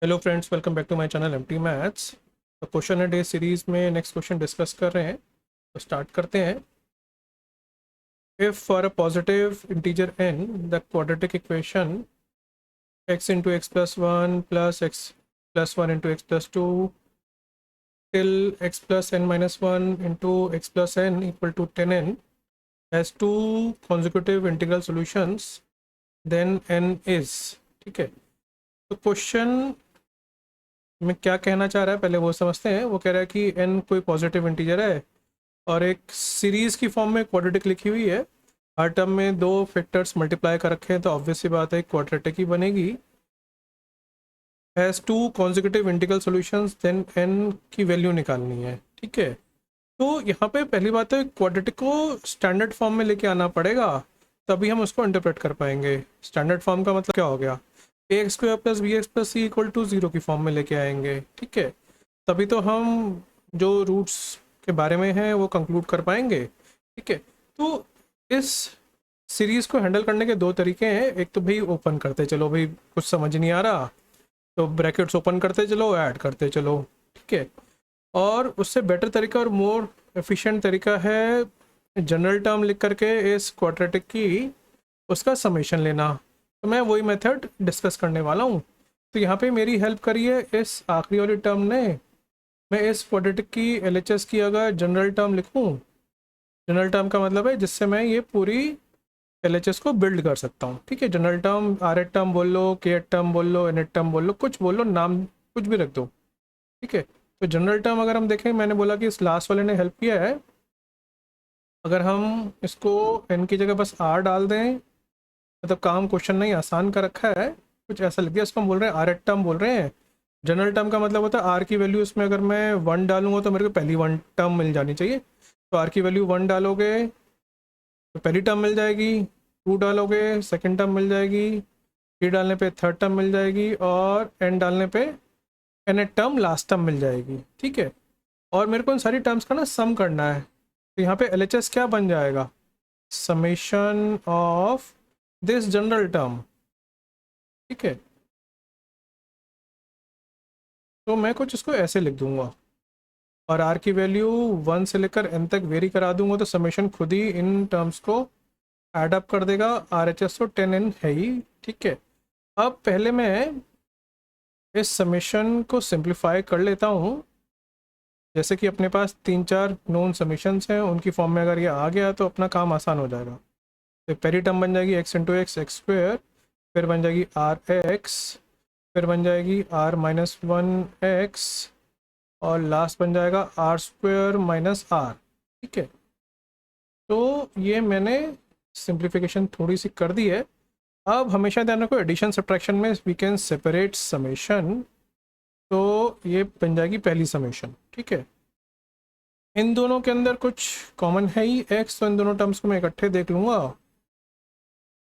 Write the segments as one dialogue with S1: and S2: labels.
S1: Hello friends, welcome back to my channel MT maths. तो question a day series में next question discuss कर रहे हैं, तो स्टार्ट करते हैं। If for a positive integer n the quadratic equation x into x plus one plus x plus one into x plus two till x plus n minus one into x plus n equal to 10n has two consecutive integral solutions then n is. ठीक है, तो question में क्या कहना चाह रहा है पहले वो समझते हैं। वो कह रहा है कि n कोई पॉजिटिव इंटीजर है और एक सीरीज की फॉर्म में क्वाड्रेटिक लिखी हुई है। हर टर्म में दो फैक्टर्स मल्टीप्लाई कर रखे हैं, तो ऑब्वियस सी बात है क्वाड्रेटिक ही बनेगी। Has two consecutive integral solutions then n की वैल्यू निकालनी है। ठीक है, तो यहाँ पे पहली बात है क्वाड्रेटिक को स्टैंडर्ड फॉर्म में लेके आना पड़ेगा, तभी हम उसको इंटरप्रेट कर पाएंगे। स्टैंडर्ड फॉर्म का मतलब क्या हो गया, A X square plus B X plus C equal to zero की फॉर्म में लेके आएंगे। ठीक है, तभी तो हम जो रूट्स के बारे में है वो कंक्लूड कर पाएंगे। ठीक है, तो इस सीरीज़ को हैंडल करने के दो तरीके हैं। एक तो भाई ओपन करते चलो, भाई कुछ समझ नहीं आ रहा तो ब्रैकेट्स ओपन करते चलो, ऐड करते चलो। ठीक है, और उससे बेटर तरीका और मोर एफिशिएंट तरीका है जनरल टर्म लिख करके इस क्वाड्रेटिक की उसका समेशन लेना। तो मैं वही मेथड डिस्कस करने वाला हूँ। तो यहाँ पे मेरी हेल्प करिए इस आखिरी वाली टर्म ने। मैं इस क्वाड्रेटिक की एलएचएस की अगर जनरल टर्म लिखूँ, जनरल टर्म का मतलब है जिससे मैं ये पूरी एलएचएस को बिल्ड कर सकता हूँ। ठीक है, general term r at term बोल लो, के एट टर्म बोल लो, एन एट टर्म बोल लो, कुछ बोल लो, नाम कुछ भी रख दो। ठीक है, तो जनरल टर्म अगर हम देखें, मैंने बोला कि इस लास्ट वाले ने हेल्प किया है। अगर हम इसको एन की जगह बस आर डाल दें, मतलब काम क्वेश्चन नहीं आसान कर रखा है, कुछ ऐसा लिख दिया। इसको हम बोल रहे हैं आर एट टर्म बोल रहे हैं। जनरल टर्म का मतलब होता है आर की वैल्यू इसमें अगर मैं वन डालूंगा तो मेरे को पहली वन टर्म मिल जानी चाहिए। तो आर की वैल्यू वन डालोगे तो पहली टर्म मिल जाएगी, टू डालोगे सेकंड टर्म मिल जाएगी, थ्री डालने पे थर्ड टर्म मिल जाएगी, और एन डालने पे एन एट टर्म लास्ट टर्म मिल जाएगी। ठीक है, और मेरे को इन सारी टर्म्स का ना सम करना है। तो यहाँ पे एल क्या बन जाएगा, summation of this general term. ठीक है, तो मैं कुछ इसको ऐसे लिख दूंगा और आर की वैल्यू वन से लेकर एन तक वेरी करा दूंगा, तो समेशन खुद ही इन टर्म्स को ऐड अप कर देगा। आर एच एस तो 10n है ही। ठीक है, अब पहले मैं इस समेशन को सिंप्लीफाई कर लेता हूँ। जैसे कि अपने पास तीन चार नोन समेशंस हैं, उनकी फॉर्म में अगर ये आ गया तो अपना काम आसान हो जाएगा। तो पहली टर्म बन जाएगी x into x, x square, फिर बन जाएगी आर एक्स, फिर बन जाएगी आर माइनस वन एक्स, और लास्ट बन जाएगा आर स्क्वेयर माइनस आर। ठीक है, तो ये मैंने सिंप्लीफिकेशन थोड़ी सी कर दी है। अब हमेशा ध्यान रखो एडिशन सब्ट्रैक्शन में वी कैन सेपरेट समेशन, तो ये बन जाएगी पहली समेशन। ठीक है, इन दोनों के अंदर कुछ कॉमन है ही एक्स, तो इन दोनों टर्म्स को मैं इकट्ठे देख लूँगा,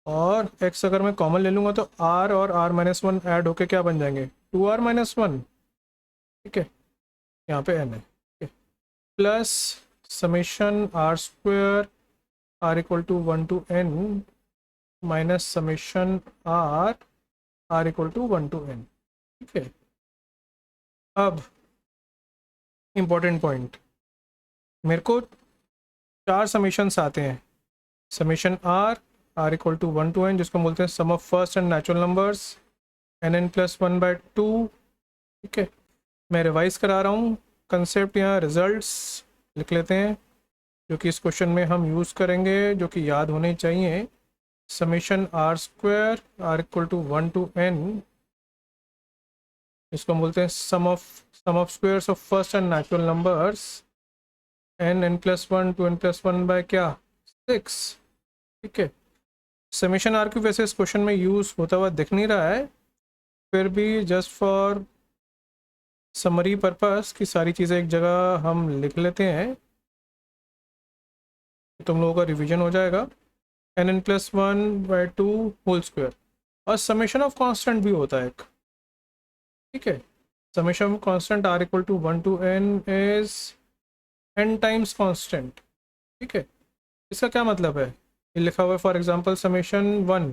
S1: और एक्स अगर मैं कॉमन ले लूँगा तो आर और आर माइनस वन ऐड होके क्या बन जाएंगे, टू आर माइनस वन। ठीक है, यहाँ पे एन है। ठीक है, plus summation r square r equal to one to n minus summation are are equal to one to n. ठीक है, अब इम्पॉर्टेंट पॉइंट, मेरे को चार समेशंस आते हैं। Summation are are equal to one to N, जिसको बोलते हैं sum of first and natural numbers N N plus one by two. ठीक है, मैं रिवाइज करा रहा हूँ कंसेप्ट, यहाँ रिजल्ट्स लिख लेते हैं जो कि इस क्वेश्चन में हम यूज़ करेंगे, जो कि याद होने चाहिए। Summation R square R equal to one to N, इसको हम बोलते हैं sum of squares of first and natural numbers N N plus one to N plus one by क्या, सिक्स। ठीक है, समेशन आर की वैसे इस क्वेश्चन में यूज़ होता हुआ दिख नहीं रहा है, फिर भी जस्ट फॉर समरी पर्पस की सारी चीज़ें एक जगह हम लिख लेते हैं, तुम लोगों का रिवीजन हो जाएगा। N N plus one by two whole square, और समेशन ऑफ कांस्टेंट भी होता है एक। ठीक है, summation of constant r equal to one to n is n times constant. ठीक है, इसका क्या मतलब है, ये लिखा हुआ है फॉर एग्जांपल समेशन वन,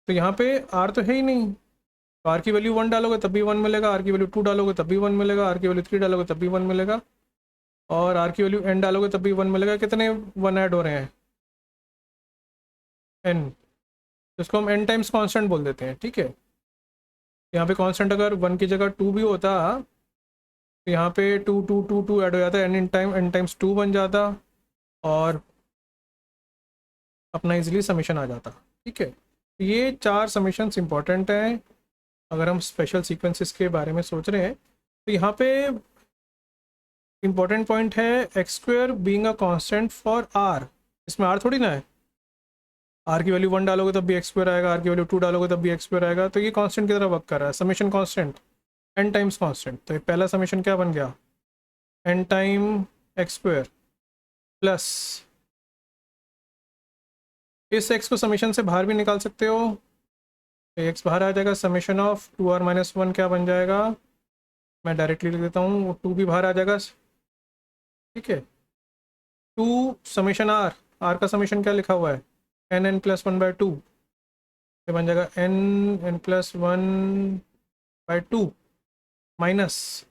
S1: तो यहाँ पे आर तो है ही नहीं, तो आर की वैल्यू 1 डालोगे तब भी 1 मिलेगा, आर की वैल्यू 2 डालोगे तब भी 1 मिलेगा, आर की वैल्यू 3 डालोगे तब भी 1 मिलेगा, और आर की वैल्यू n डालोगे तब भी 1 मिलेगा। कितने 1 ऐड हो रहे हैं? n, जिसको हम n टाइम्स कांस्टेंट बोल देते हैं, ठीक है। यहाँ पे कांस्टेंट अगर 1 की जगह 2 भी होता तो यहाँ पे 2 ऐड हो जाता, n टाइम्स 2 बन जाता, और अपना इजीली समीशन आ जाता, ठीक है। ये 4 समीशंस इंपॉर्टेंट हैं अगर हम स्पेशल सीक्वेंसेस के बारे में सोच रहे हैं। तो यहाँ पे इंपॉर्टेंट पॉइंट है x square being a constant for r. इसमें आर थोड़ी ना है, आर की वैल्यू 1 डालोगे तब भी एक्स स्क्वेयर आएगा, आर की वैल्यू 2 डालोगे तब भी एक्स स्क्वेयर आएगा। तो ये कांस्टेंट की तरह वर्क कर रहा है, summation constant n times constant. तो ये पहला समीशन क्या बन गया, n time x square plus, इस x को समीशन से बाहर भी निकाल सकते हो, x बाहर आ जाएगा, समीशन ऑफ 2r-1 क्या बन जाएगा, मैं डायरेक्टली लिख देता हूँ, वो 2 भी बाहर आ जाएगा, ठीक है। 2 समीशन r का समीशन क्या लिखा हुआ है, n+1/2, ये बन जाएगा n+1/2 minus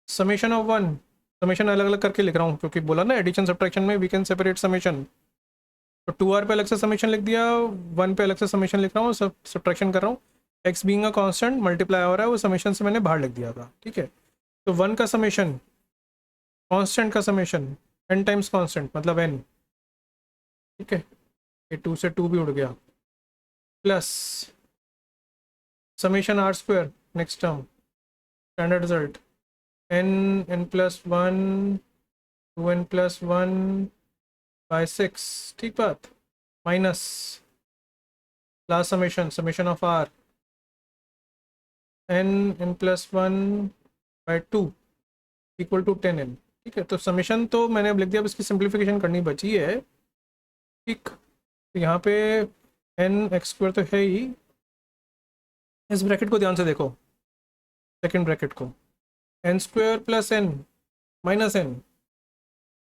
S1: summation of 1, summation अलग अलग करके लिख रहा हूँ क्योंकि बोला ना एडिशन सब्ट्रैक्शन में वी कैन सेपरेट समीशन। तो 2r पे अलग से समीशन लिख दिया, 1 पे अलग से समीशन लिख रहा हूँ, सब सब्ट्रैक्शन कर रहा हूँ। x being a constant multiply हो रहा है, वो समीशन से मैंने बाहर लिख दिया था, ठीक है। तो 1 का समीशन, कांस्टेंट का समीशन, n टाइम्स कांस्टेंट मतलब n, ठीक है। ये 2 से 2 भी उड़ गया, plus summation r square, next term standard result n+1 2n+1/6, ठीक बात, minus last summation, summation of r n+1/2 equal to 10n, ठीक है। तो समीशन तो मैंने अब लिख दिया, अब इसकी सिंप्लीफिकेशन करनी बची है, ठीक। तो यहाँ पे n एक्स स्क्वायर तो है ही, इस ब्रैकेट को ध्यान से देखो, सेकेंड ब्रैकेट को, n square plus n minus n,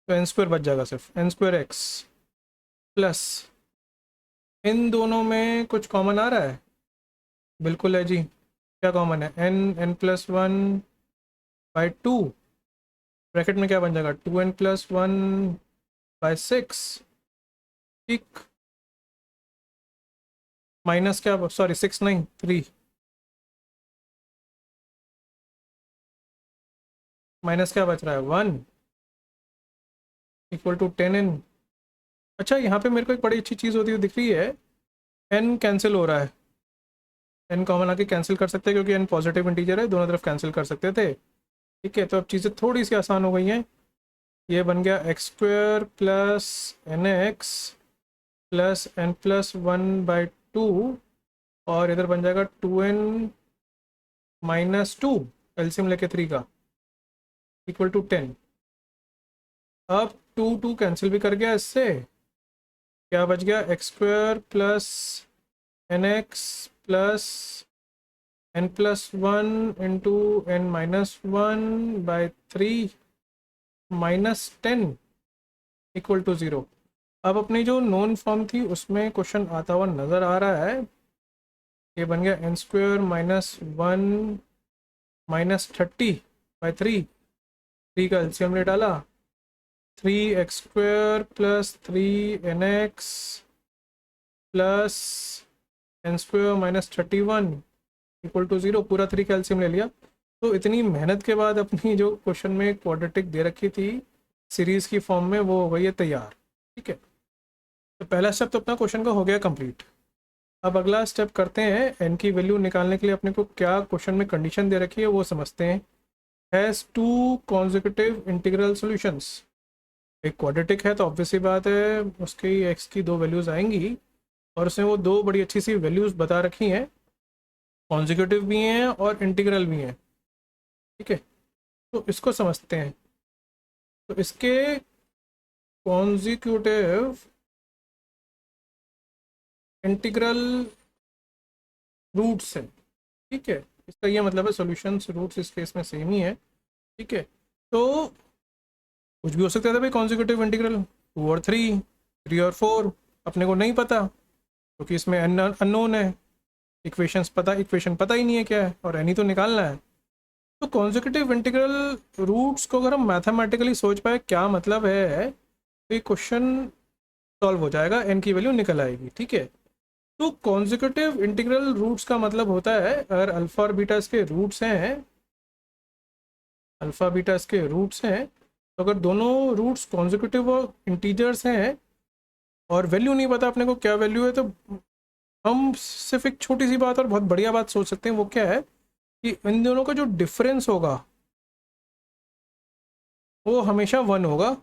S1: तो n स्क्वायर बच जाएगा सिर्फ, n स्क्वायर एक्स प्लस, इन दोनों में कुछ कॉमन आ रहा है, बिल्कुल है जी, क्या कॉमन है, n+1/2, ब्रैकेट में क्या बन जाएगा 2n+1/6, ठीक, माइनस क्या, सॉरी 6 नहीं 3, माइनस क्या बच रहा है 1 इक्वल टू 10n। अच्छा यहाँ पे मेरे को एक बड़ी अच्छी चीज़ होती हुई दिख रही है, n कैंसिल हो रहा है, n कॉमन आके कैंसिल कर सकते हैं क्योंकि n पॉजिटिव इंटीजर है, दोनों तरफ कैंसिल कर सकते थे, ठीक है। तो अब चीज़ें थोड़ी सी आसान हो गई हैं, ये बन गया x square plus nx plus n+1/2, और इधर बन जाएगा 2n-2, एलसीएम लेके 3 का, इक्वल टू 10। अब 2 कैंसिल भी कर गया, इससे क्या बच गया, x square plus nx plus n+1 × n-1/3 -10 equal to 0। अब अपनी जो नॉन फॉर्म थी उसमें क्वेश्चन आता हुआ नज़र आ रहा है, ये बन गया n स्क्वायर -1 -30/3, 3 का एलसीएम ले डाला, 3x square plus 3nx plus n square -31 equal to 0, पूरा 3 का एलसीएम ले लिया। तो इतनी मेहनत के बाद अपनी जो क्वेश्चन में क्वाड्रेटिक दे रखी थी सीरीज़ की फॉर्म में, वो हो गई है तैयार, ठीक है। तो पहला स्टेप तो अपना क्वेश्चन का हो गया कंप्लीट। अब अगला स्टेप करते हैं, n की वैल्यू निकालने के लिए अपने को क्या क्वेश्चन में कंडीशन दे रखी है वो समझते हैं। हैज़ 2 कॉन्जिक्यूटिव इंटीग्रल सॉल्यूशंस, एक क्वाड्रेटिक है तो ऑब्वियसली बात है उसकी x की 2 वैल्यूज़ आएंगी, और उसने वो 2 बड़ी अच्छी सी वैल्यूज़ बता रखी हैं, कॉन्जिक्यूटिव भी हैं और इंटीग्रल भी हैं, ठीक है। तो इसको समझते हैं। तो इसके कॉन्जिक्यूटिव इंटीग्रल रूट्स हैं, ठीक है। इसका ये मतलब है सॉल्यूशंस रूट्स इस केस में सेम ही है, ठीक है। तो कुछ भी हो सकता था भाई, कॉन्जिक्यूटिव इंटीग्रल 2 और 3, 3 और 4 अपने को नहीं पता क्योंकि इसमें अननोन है, इक्वेशन पता ही नहीं है क्या है, और एनी तो निकालना है। तो कॉन्जिक्यूटिव इंटीग्रल रूट्स को अगर हम मैथमेटिकली सोच पाए क्या मतलब है, तो ये क्वेश्चन सॉल्व हो जाएगा, एन की वैल्यू निकल आएगी। ठीक है, तो कॉन्जिक्यूटिव इंटीग्रल रूट्स का मतलब होता है अगर अल्फा और बीटा इसके रूट्स हैं, अल्फा बीटा इसके रूट्स हैं, तो अगर दोनों रूट्स कॉन्जिक्यूटिव और इंटीजर्स हैं और वैल्यू नहीं पता अपने को क्या वैल्यू है, तो हम सिर्फ एक छोटी सी बात और बहुत बढ़िया बात सोच सकते हैं। वो क्या है कि इन दोनों का जो डिफरेंस होगा वो हमेशा 1 होगा।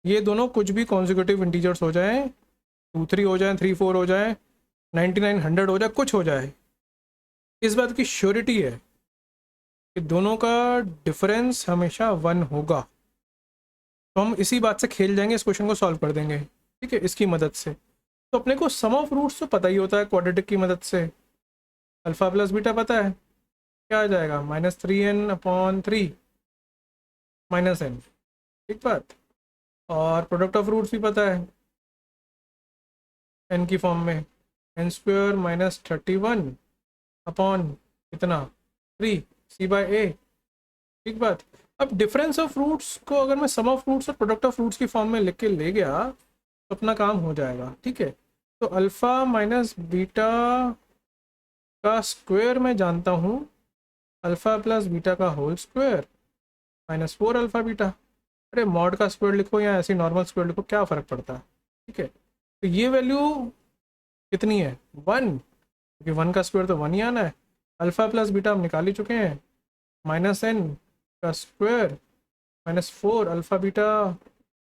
S1: ये दोनों कुछ भी कॉन्जिक्यूटिव इंटीजर्स हो जाएं, 2 3 हो जाएं, 3 4 हो जाएं, 99 100 हो जाए, कुछ हो जाए, इस बात की श्योरिटी है कि दोनों का डिफरेंस हमेशा 1 होगा। तो हम इसी बात से खेल जाएंगे, इस क्वेश्चन को सॉल्व कर देंगे। ठीक है, इसकी मदद से। तो अपने को सम ऑफ रूट्स तो पता ही होता है क्वाड्रेटिक की मदद से। अल्फा प्लस बीटा पता है, क्या आ जाएगा, -3n/3 -n। ठीक बात। और प्रोडक्ट ऑफ रूट्स भी पता है n की फॉर्म में, n² -31 अपॉन कितना 3 c/a। ठीक बात। अब डिफरेंस ऑफ रूट्स को अगर मैं सम ऑफ रूट्स और प्रोडक्ट ऑफ रूट्स की फॉर्म में लिख के ले गया तो अपना काम हो जाएगा। ठीक है, तो अल्फ़ा माइनस बीटा का स्क्वायर मैं जानता हूँ, अल्फ़ा प्लस बीटा का होल स्क्वायर -4 अल्फ़ा बीटा। अरे मॉड का स्क्वायर लिखो या ऐसी नॉर्मल स्क्वायर लिखो, क्या फ़र्क पड़ता है। ठीक है, तो ये वैल्यू कितनी है, 1, क्योंकि 1 का स्क्वायर तो 1 ही आना है। अल्फ़ा प्लस बीटा हम निकाल ही चुके हैं, -n का स्क्वायर -4 अल्फ़ा बीटा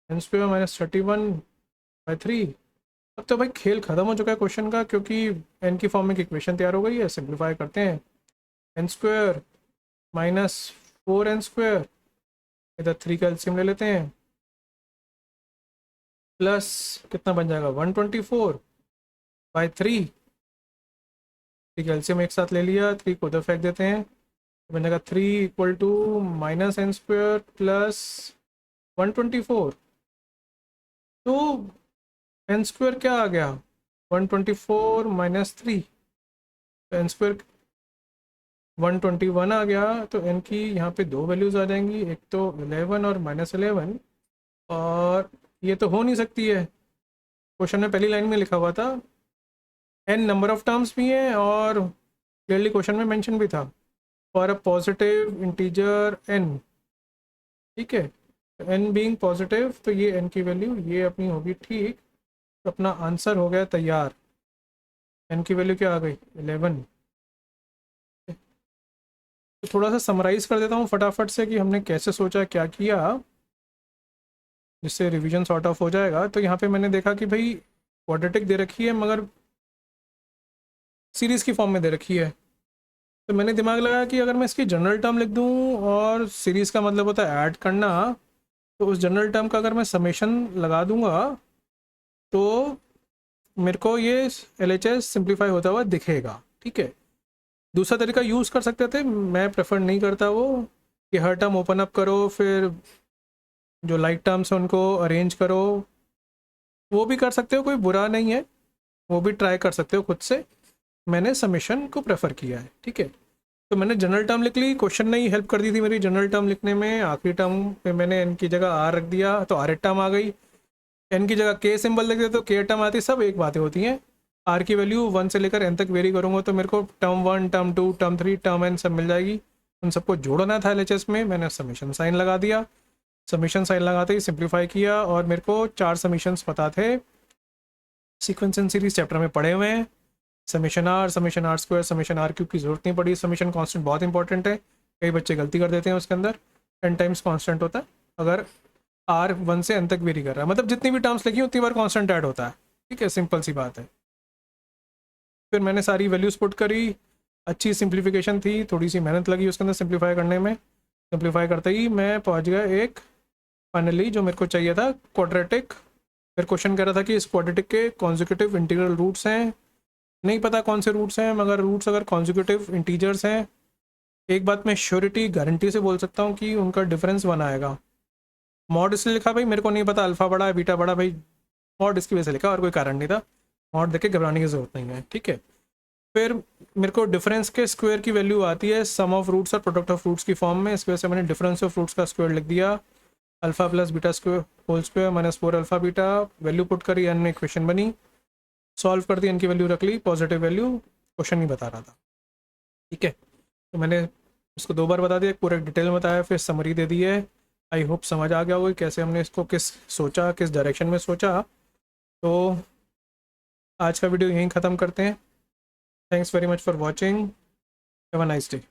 S1: n² -31/3। अब तो भाई खेल ख़त्म हो चुका है क्वेश्चन का, क्योंकि n की फॉर्म में एक इक्वेशन तैयार हो गई है। सिंप्लीफाई करते हैं, n² -4n², इधर 3 का एलसीएम ले लेते हैं, प्लस कितना बन जाएगा 124/3। 3 का एलसीएम एक साथ ले लिया, 3 को उधर फेंक देते हैं, तो बन जाएगा 3 = -n² प्लस 124। तो n² क्या आ गया, 124 -3, तो n² 121 आ गया। तो n की यहाँ पे 2 वैल्यूज़ आ जाएंगी, एक तो 11 और -11। और ये तो हो नहीं सकती है, क्वेश्चन में पहली लाइन में लिखा हुआ था n नंबर ऑफ टर्म्स भी हैं, और क्लियरली क्वेश्चन में मेंशन भी था for a positive integer n। ठीक है, n बीइंग पॉजिटिव, तो ये n की वैल्यू ये अपनी होगी ठीक। तो अपना आंसर हो गया तैयार, n की वैल्यू क्या आ गई, 11। तो थोड़ा सा समराइज़ कर देता हूँ फटाफट से कि हमने कैसे सोचा, क्या किया, जिससे रिवीजन सॉर्ट ऑफ हो जाएगा। तो यहाँ पे मैंने देखा कि भाई क्वाड्रेटिक दे रखी है मगर सीरीज़ की फॉर्म में दे रखी है। तो मैंने दिमाग लगाया कि अगर मैं इसकी जनरल टर्म लिख दूँ, और सीरीज़ का मतलब होता है ऐड करना, तो उस जनरल टर्म का अगर मैं समेशन लगा दूंगा तो मेरे को ये LHS सिंप्लीफाई होता हुआ दिखेगा। ठीक है, दूसरा तरीका यूज़ कर सकते थे, मैं प्रेफर नहीं करता वो, कि हर टर्म ओपन अप करो, फिर जो लाइक टर्म्स हैं उनको अरेंज करो। वो भी कर सकते हो, कोई बुरा नहीं है, वो भी ट्राई कर सकते हो खुद से। मैंने समेशन को प्रेफर किया है। ठीक है, तो मैंने जनरल टर्म लिख ली, क्वेश्चन ने ही हेल्प कर दी थी मेरी जनरल टर्म लिखने में। आखिरी टर्म पे मैंने n की जगह r रख दिया, तो r टर्म आ गई। n की जगह k सिंबल लिख दिया तो k टर्म आती। सब एक बातें होती हैं। r की वैल्यू 1 से लेकर n तक वेरी करूँगा, तो मेरे को term 1 term 2 term 3 term n सब मिल जाएगी। उन सबको जोड़ना था LHS में, मैंने समेशन साइन लगा दिया। समीशन साइन लगाते ही सिंप्लीफाई किया, और मेरे को 4 समीशंस पता थे, सीक्वेंस एंड सीरीज चैप्टर में पढ़े हुए हैं। Summation r square, summation r³ की जरूरत नहीं पड़ी। समीशन कांस्टेंट बहुत इंपॉर्टेंट है, कई बच्चे गलती कर देते हैं उसके अंदर। 10 टाइम्स कांस्टेंट होता है अगर r 1 से n तक वेरी कर रहा है, मतलब जितनी भी टर्म्स लिखी उतनी बार कांस्टेंट ऐड होता है। ठीक है, सिंपल सी बात है। फिर मैंने सारी वैल्यूज पुट करी, अच्छी सिंप्लीफिकेशन थी, थोड़ी सी मेहनत लगी उसके अंदर सिंप्लीफाई करने में। सिंप्लीफाई करते ही मैं पहुँच गया एक फाइनली जो मेरे को चाहिए था, क्वाड्रेटिक। फिर क्वेश्चन कह रहा था कि इस क्वाड्रेटिक के कॉन्जिक्यूटिव इंटीग्रल रूट्स हैं, नहीं पता कौन से रूट्स हैं, मगर रूट्स अगर कॉन्जिक्यूटिव इंटीजर्स हैं, एक बात मैं श्योरिटी गारंटी से बोल सकता हूँ कि उनका डिफरेंस 1 आएगा। मॉड इसलिए लिखा भाई, मेरे को नहीं पता अल्फा बड़ा है बीटा बड़ा, भाई मॉड इसकी वजह से लिखा, और कोई कारण नहीं था। मॉड देख के घबराने की जरूरत नहीं है। ठीक है, फिर मेरे को डिफरेंस के स्क्वायर की वैल्यू आती है सम ऑफ रूट्स और प्रोडक्ट ऑफ रूट्स की फॉर्म में, इस वजह से मैंने डिफरेंस ऑफ रूट्स का स्क्वायर लिख दिया, alpha plus beta square whole square minus 4 alpha beta, value put करी, एन में इक्वेशन बनी, सॉल्व कर दी, एन की वैल्यू रख ली, पॉजिटिव वैल्यू, क्वेश्चन नहीं बता रहा था। ठीक है, तो मैंने इसको 2 बार बता दिया, पूरा डिटेल में बताया, फिर समरी दे दी है। आई होप समझ आ गया होगा कैसे हमने इसको किस डायरेक्शन में सोचा। तो आज का वीडियो यहीं ख़त्म करते हैं। Thanks very much for watching, have a nice day.